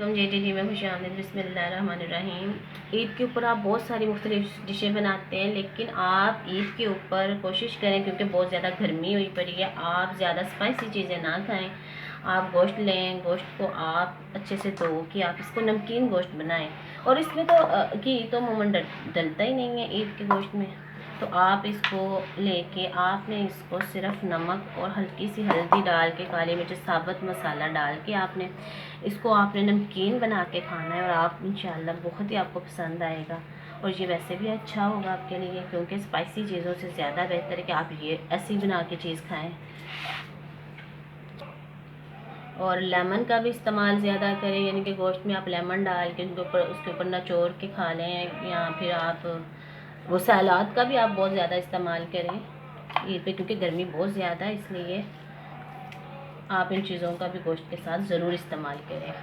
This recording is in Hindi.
वालेकुम JTT में खुशामदीद। बिस्मिल्लाहिर्रहमानिर्रहीम। ईद के ऊपर आप बहुत सारी मुख्तलिफ डिशें बनाते हैं, लेकिन आप ईद के ऊपर कोशिश करें, क्योंकि बहुत ज़्यादा गर्मी हुई पड़ी है, आप ज़्यादा स्पाइसी चीज़ें ना खाएं। आप गोश्त लें, गोश्त को आप अच्छे से धो के आप इसको नमकीन गोश्त बनाएं। और इसमें तो घी तो अमूमन डलता ही नहीं है ईद के गोश्त में। तो आप इसको लेके आपने इसको सिर्फ नमक और हल्की सी हल्दी डाल के, काली मिर्च, साबुत मसाला डाल के इसको आपने नमकीन बना के खाना है। और आप इंशाल्लाह बहुत ही आपको पसंद आएगा। और ये वैसे भी अच्छा होगा आपके लिए, क्योंकि स्पाइसी चीज़ों से ज़्यादा बेहतर है कि आप ये ऐसी बना के चीज़ खाएँ। और लेमन का भी इस्तेमाल ज़्यादा करें, यानी कि गोश्त में आप लेमन डाल के उसके ऊपर निचोड़ के खा लें, या फिर आप वो सलाद का भी आप बहुत ज़्यादा इस्तेमाल करें ईद पे, क्योंकि गर्मी बहुत ज़्यादा है, इसलिए आप इन चीज़ों का भी गोश्त के साथ ज़रूर इस्तेमाल करें।